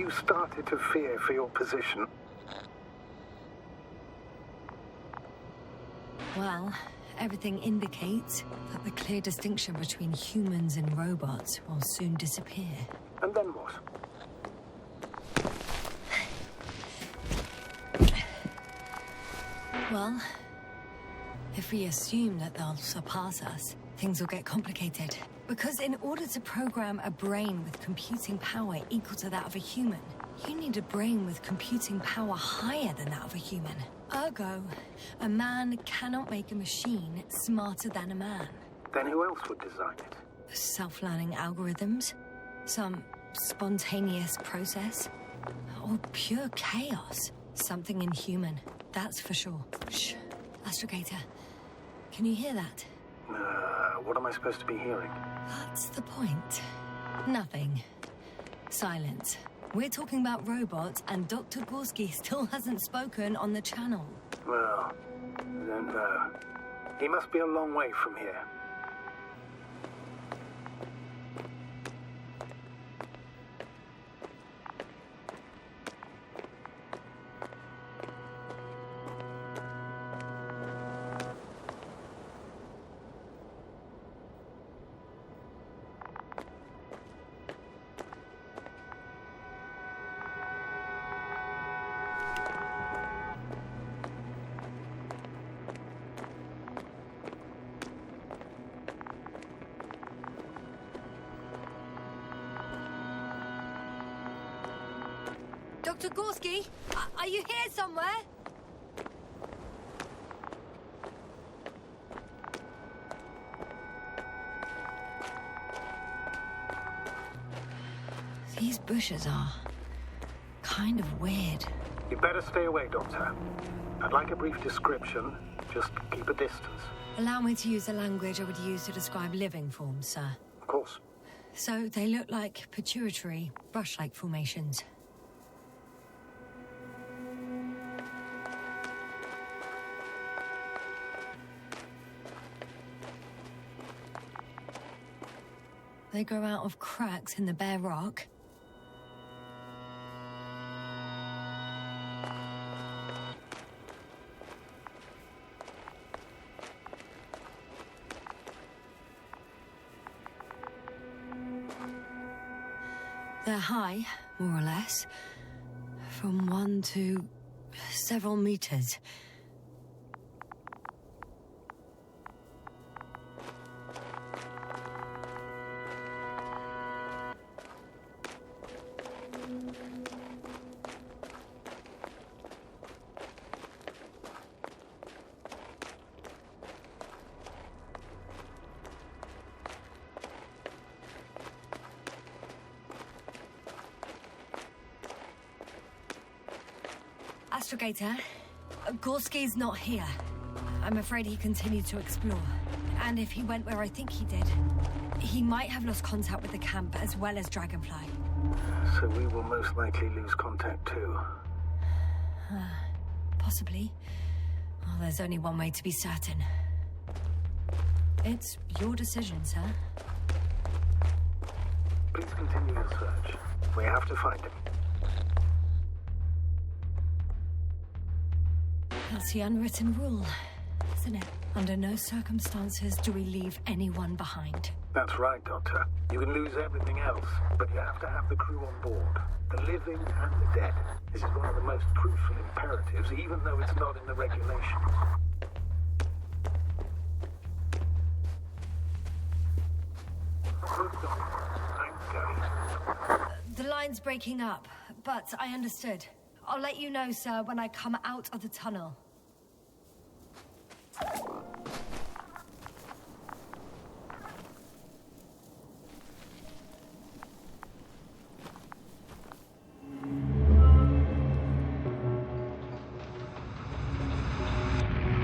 you started to fear for your position? Well, everything indicates that the clear distinction between humans and robots will soon disappear. And then what? Well, if we assume that they'll surpass us, things will get complicated. Because in order to program a brain with computing power equal to that of a human, you need a brain with computing power higher than that of a human. Ergo, a man cannot make a machine smarter than a man. Then who else would design it? Self-learning algorithms? Some spontaneous process? Or pure chaos? Something inhuman, that's for sure. Shh. Astrogator, can you hear that? What am I supposed to be hearing? That's the point. Nothing. Silence. We're talking about robots, and Dr. Gorski still hasn't spoken on the channel. Well, I don't know. He must be a long way from here. Dr. Gorski, are you here somewhere? These bushes are kind of weird. You better stay away, Doctor. I'd like a brief description. Just keep a distance. Allow me to use the language I would use to describe living forms, sir. Of course. So they look like pituitary, brush-like formations. They grow out of cracks in the bare rock. They're high, more or less, from 1 to several meters. Astrogator, Gorski's not here. I'm afraid he continued to explore. And if he went where I think he did, he might have lost contact with the camp as well as Dragonfly. So we will most likely lose contact too. Possibly. Well, there's only one way to be certain. It's your decision, sir. Please continue your search. We have to find him. That's the unwritten rule, isn't it? Under no circumstances do we leave anyone behind. That's right, Doctor. You can lose everything else, but you have to have the crew on board. The living and the dead. This is one of the most crucial imperatives, even though it's not in the regulations. I'm going. The line's breaking up, but I understood. I'll let you know, sir, when I come out of the tunnel.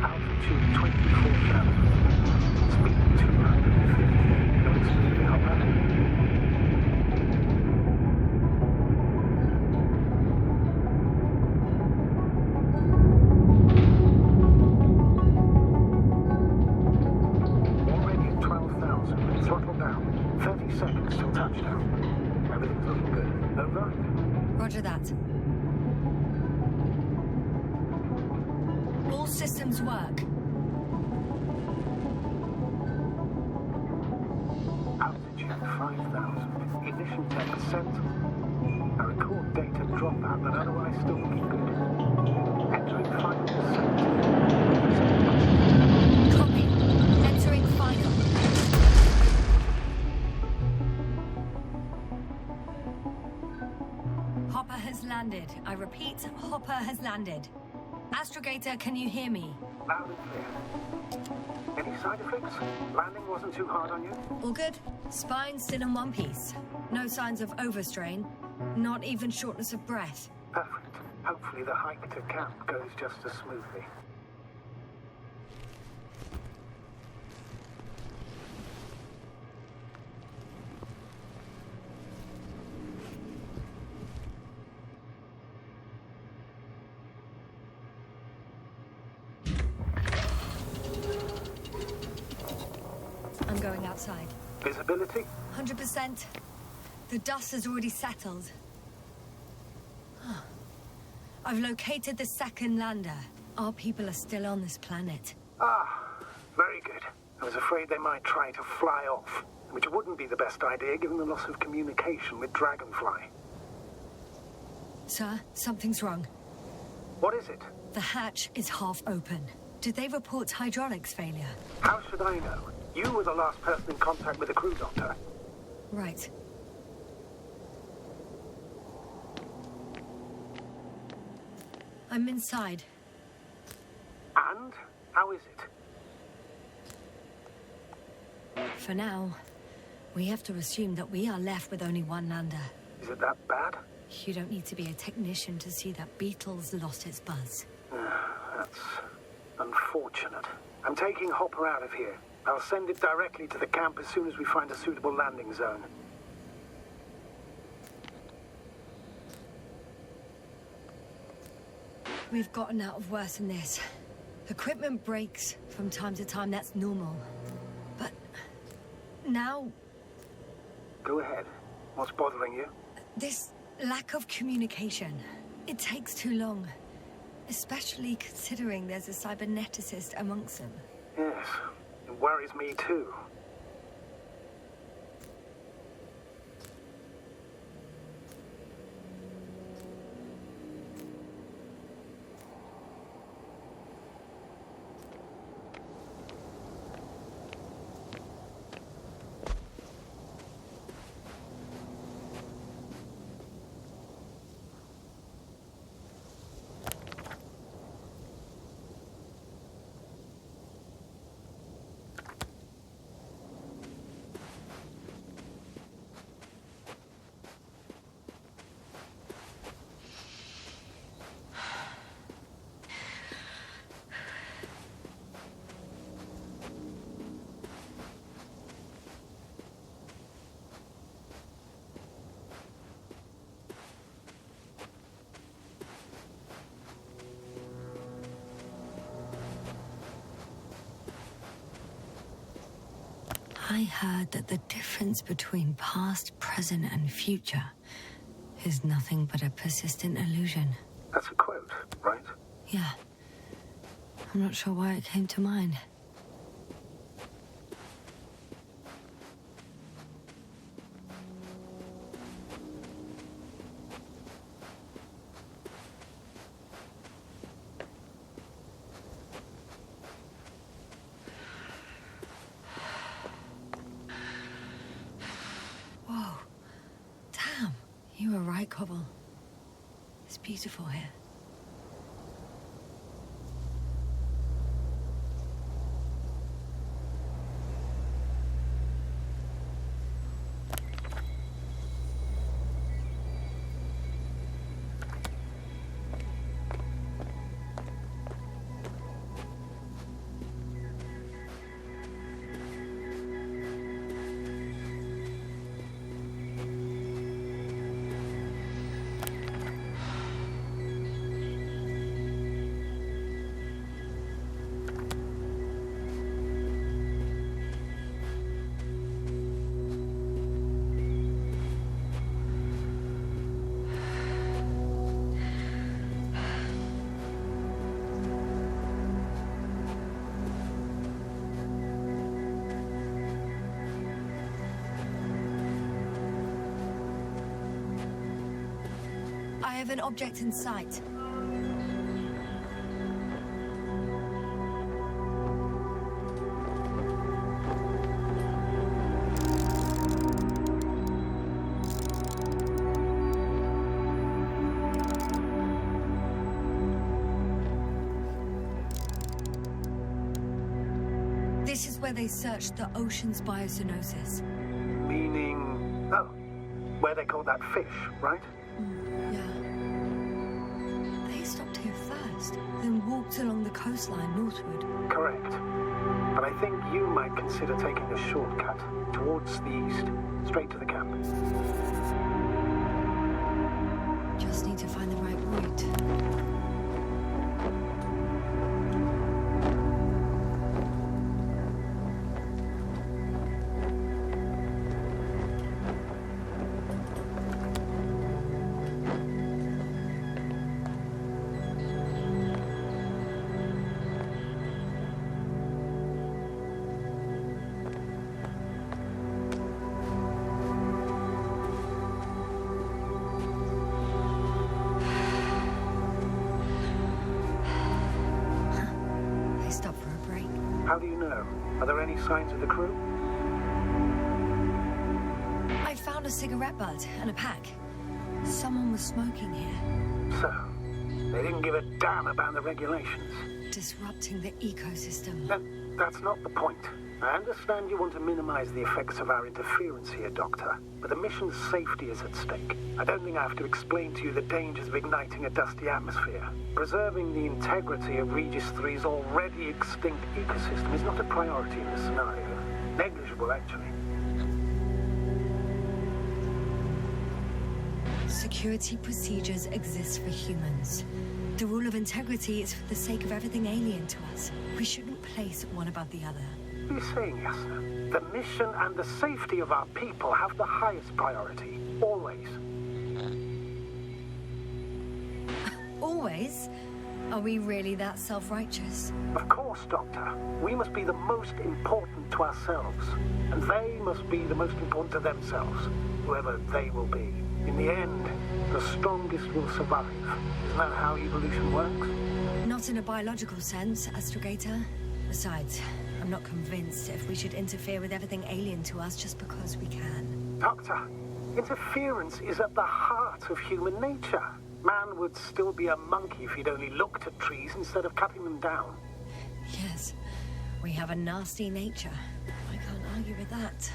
Altitude 24,000. Speed 250. No speed to help out. Roger that. All systems work. Altitude 5,000. Ignition 10%. I record data dropout that otherwise still looks good. Entering final descent. Copy. Entering final. Hopper has landed. I repeat, Hopper has landed. Astrogator, can you hear me? Loud and clear. Any side effects? Landing wasn't too hard on you? All good. Spine still in one piece. No signs of overstrain. Not even shortness of breath. Perfect. Hopefully the hike to camp goes just as smoothly. I'm going outside. Visibility? 100%. The dust has already settled. I've located the second lander. Our people are still on this planet. Ah, very good. I was afraid they might try to fly off, which wouldn't be the best idea given the loss of communication with Dragonfly. Sir, something's wrong. What is it? The hatch is half open. Did they report hydraulics failure? How should I know? You were the last person in contact with the crew doctor. Right. I'm inside. And? How is it? For now, we have to assume that we are left with only one lander. Is it that bad? You don't need to be a technician to see that Beetle's lost its buzz. That's unfortunate. I'm taking Hopper out of here. I'll send it directly to the camp as soon as we find a suitable landing zone. We've gotten out of worse than this. Equipment breaks from time to time, that's normal. But now, Go ahead. What's bothering you? this lack of communication, it takes too long. Especially considering there's a cyberneticist amongst them. Yes, it worries me too. I heard that the difference between past, present, and future is nothing but a persistent illusion. That's a quote, right? Yeah. I'm not sure why it came to mind. Whoa. Damn. You were right, Cobble. It's beautiful here. I have an object in sight. This is where they searched the ocean's biocenosis. Meaning... oh, where they caught that fish, right? Yeah. They stopped here first, then walked along the coastline northward. Correct. But I think you might consider taking a shortcut towards the east, straight to the camp. Just need to find the right route. How do you know? Are there any signs of the crew? I found a cigarette butt and a pack. Someone was smoking here. So, they didn't give a damn about the regulations. Disrupting the ecosystem. That's not the point. I understand you want to minimize the effects of our interference here, Doctor, but the mission's safety is at stake. I don't think I have to explain to you the dangers of igniting a dusty atmosphere. Preserving the integrity of Regis III's already extinct ecosystem is not a priority in this scenario. Negligible, actually. Security procedures exist for humans. The rule of integrity is for the sake of everything alien to us. We shouldn't place one above the other. What are you saying, Yasna? The mission and the safety of our people have the highest priority. Always. Always? Are we really that self-righteous? Of course, Doctor. We must be the most important to ourselves. And they must be the most important to themselves. Whoever they will be. In the end, the strongest will survive. Isn't that how evolution works? Not in a biological sense, Astrogator. Besides, I'm not convinced if we should interfere with everything alien to us just because we can. Doctor, interference is at the heart of human nature. Man would still be a monkey if he'd only looked at trees instead of cutting them down. Yes, we have a nasty nature. I can't argue with that.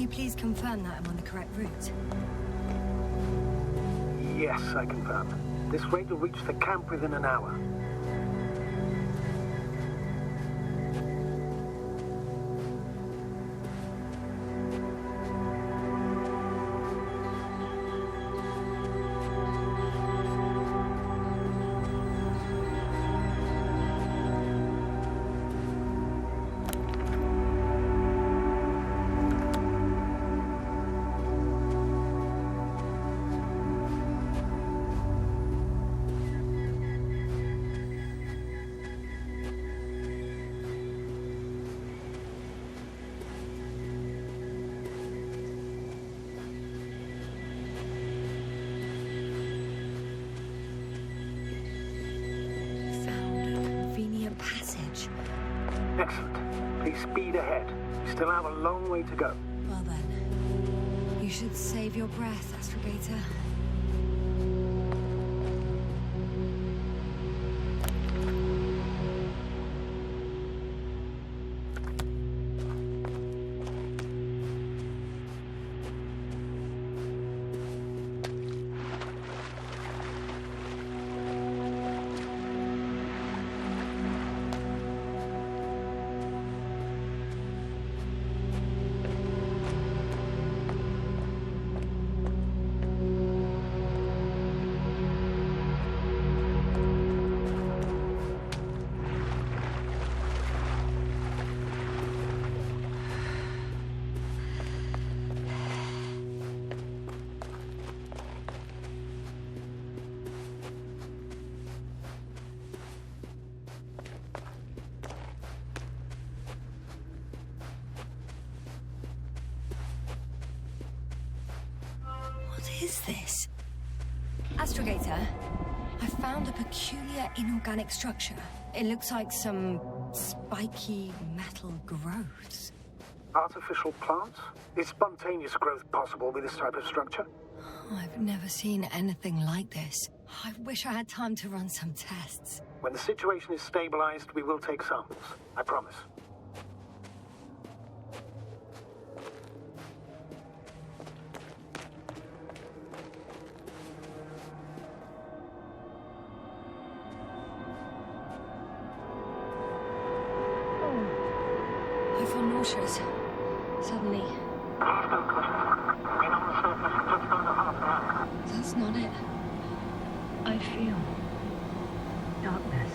Please confirm that I'm on the correct route. Yes, I confirm. This rate will reach the camp within an hour. speed ahead. We still have a long way to go. Well then, you should save your breath, Astrogator. What is this? Astrogator, I found a peculiar inorganic structure. It looks like some spiky metal growths. Artificial plants? Is spontaneous growth possible with this type of structure? I've never seen anything like this. I wish I had time to run some tests. When the situation is stabilized, we will take samples. I promise. I feel nauseous. Suddenly. That's not it. I feel darkness.